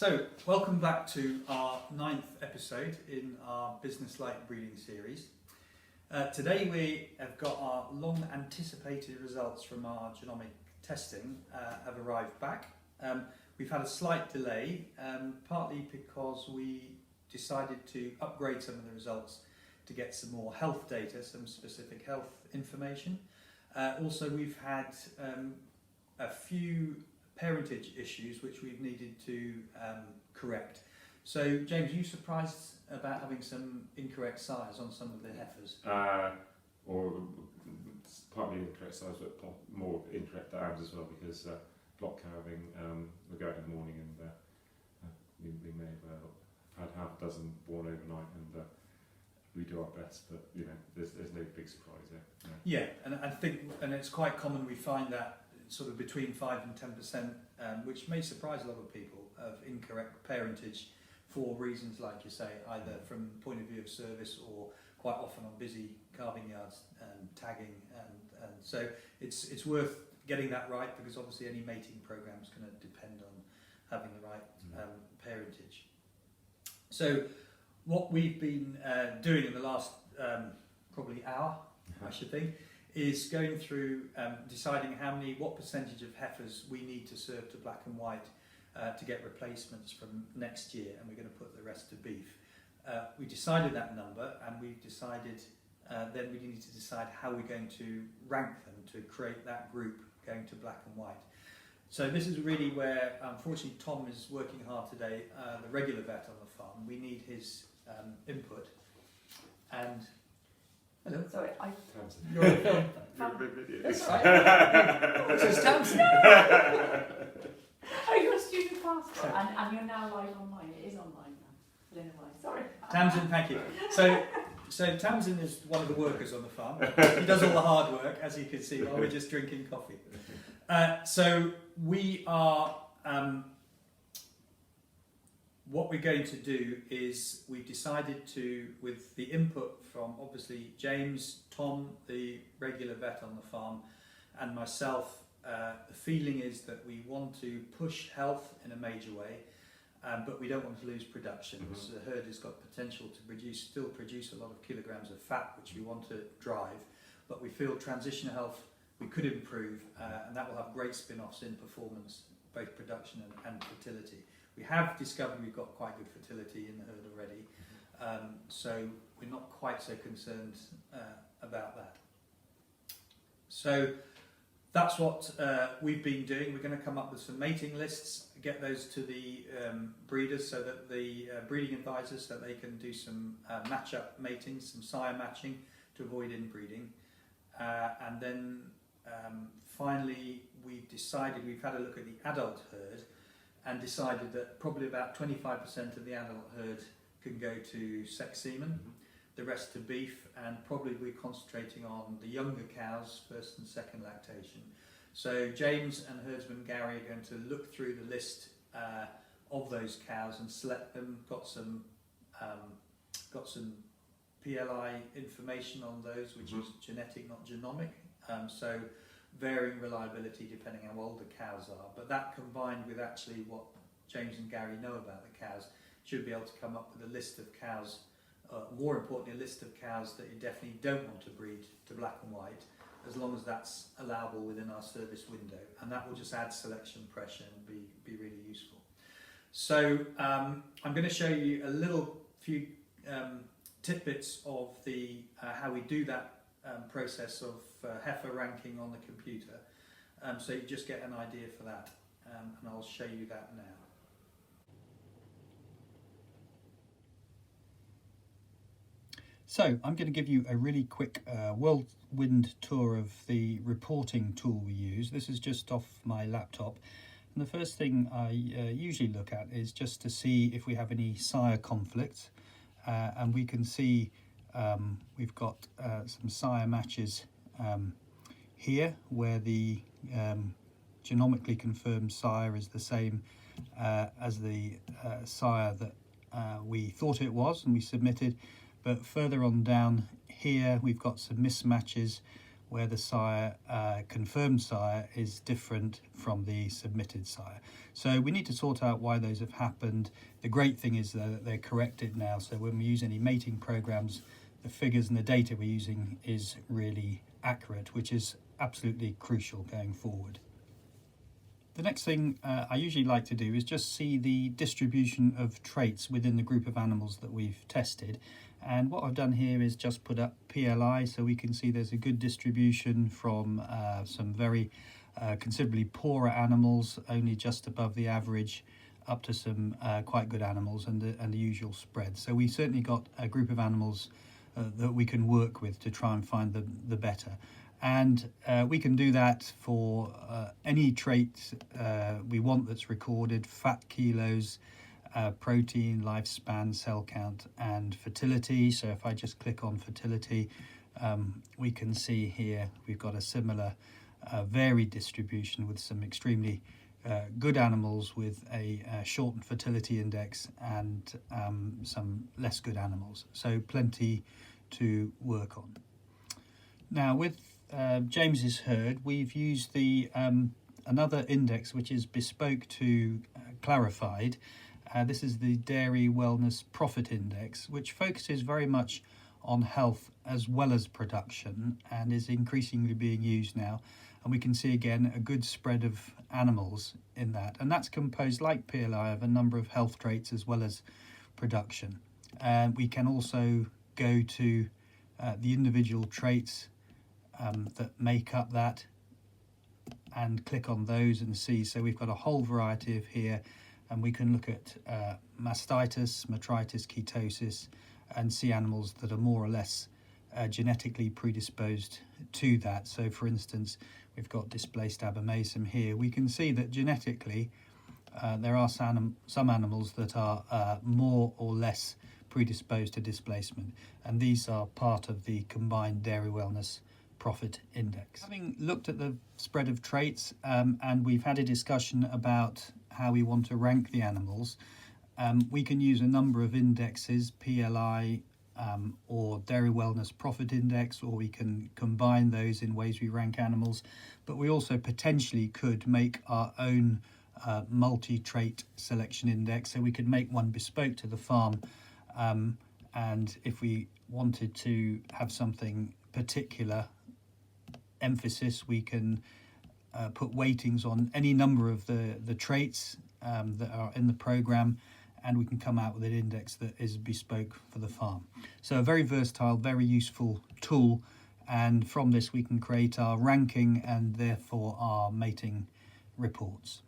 So, welcome back to our 9th episode in our Business-like Breeding series. Today we have got our long-anticipated results from our genomic testing have arrived back. We've had a slight delay, partly because we decided to upgrade some of the results to get some more health data, some specific health information. Also, we've had a few parentage issues which we've needed to correct. So, James, are you surprised about having some incorrect sires on some of the heifers? Or partly incorrect sires, but more incorrect dams as well, because block calving, we go out in the morning and we may have had half a dozen born overnight, and we do our best, but you know, there's no big surprise there. No. Yeah, and I think, and it's quite common we find that sort of between 5 and 10%, which may surprise a lot of people, of incorrect parentage for reasons like you say, either from the point of view of service or quite often on busy calving yards and tagging, and so it's worth getting that right, because obviously any mating program is going to depend on having the right parentage. So what we've been doing in the last probably hour, I should think, is going through deciding what percentage of heifers we need to serve to black and white to get replacements from next year, and we're going to put the rest to beef. We decided that number, and we've decided then we need to decide how we're going to rank them to create that group going to black and white. So this is really where, unfortunately, Tom is working hard today, the regular vet on the farm. We need his input. And hello. Sorry, Tamsin. You're on film. You're a big video. That's right. This is Tamsin. Oh, you're a student passport, and you're now live online. It is online now. I don't know why. Sorry. Tamsin, thank you. So Tamsin is one of the workers on the farm. He does all the hard work, as you can see, while we're just drinking coffee. So we are, what we're going to do is we've decided to, with the input from obviously James, Tom, the regular vet on the farm, and myself, the feeling is that we want to push health in a major way, but we don't want to lose production. Mm-hmm. So the herd has got potential to still produce a lot of kilograms of fat, which we want to drive, but we feel transitional health we could improve, and that will have great spin-offs in performance, both production and fertility. We have discovered we've got quite good fertility in the herd already, so we're not quite so concerned about that. So that's what we've been doing. We're going to come up with some mating lists, get those to the breeders, so that the breeding advisors, so that they can do some match-up mating, some sire matching to avoid inbreeding. And then finally we've had a look at the adult herd and decided that probably about 25% of the adult herd can go to sex semen, the rest to beef, and probably we're concentrating on the younger cows, first and second lactation. So James and herdsman Gary are going to look through the list of those cows and select them. Got some PLI information on those, which is genetic, not genomic. So varying reliability depending how old the cows are. But that combined with actually what James and Gary know about the cows should be able to come up with a list of cows, more importantly a list of cows that you definitely don't want to breed to black and white, as long as that's allowable within our service window. And that will just add selection pressure and be really useful. So I'm going to show you a few tidbits of the how we do that process of heifer ranking on the computer, so you just get an idea for that, and I'll show you that now. So I'm going to give you a really quick whirlwind tour of the reporting tool we use. This is just off my laptop, and the first thing I usually look at is just to see if we have any sire conflicts, and we can see we've got some sire matches here where the genomically confirmed sire is the same as the sire that we thought it was and we submitted, but further on down here we've got some mismatches where the sire, confirmed sire, is different from the submitted sire. So we need to sort out why those have happened. The great thing is that they're corrected now, so when we use any mating programs, the figures and the data we're using is really accurate, which is absolutely crucial going forward. The next thing I usually like to do is just see the distribution of traits within the group of animals that we've tested. And what I've done here is just put up PLI, so we can see there's a good distribution from some very considerably poorer animals, only just above the average, up to some quite good animals, and the usual spread. So we certainly got a group of animals that we can work with to try and find the better. And we can do that for any trait we want that's recorded: fat kilos, protein, lifespan, cell count, and fertility. So if I just click on fertility, we can see here we've got a similar varied distribution with some extremely good animals with a shortened fertility index, and some less good animals. So plenty to work on. Now with James's herd, we've used the another index which is bespoke to Clarified. This is the Dairy Wellness Profit Index, which focuses very much on health as well as production, and is increasingly being used now. And we can see again a good spread of animals in that, and that's composed, like PLI, of a number of health traits as well as production. And we can also go to the individual traits that make up that and click on those and see. So we've got a whole variety of here, and we can look at mastitis, metritis, ketosis, and see animals that are more or less genetically predisposed to that. So for instance, we've got displaced abomasum here. We can see that genetically there are some animals that are more or less predisposed to displacement, and these are part of the combined Dairy Wellness Profit Index. Having looked at the spread of traits, and we've had a discussion about how we want to rank the animals, we can use a number of indexes: PLI, or Dairy Wellness Profit Index, or we can combine those in ways we rank animals. But we also potentially could make our own multi-trait selection index, so we could make one bespoke to the farm, and if we wanted to have something particular emphasis, we can put weightings on any number of the traits that are in the program, and we can come out with an index that is bespoke for the farm. So a very versatile, very useful tool, and from this we can create our ranking and therefore our mating reports.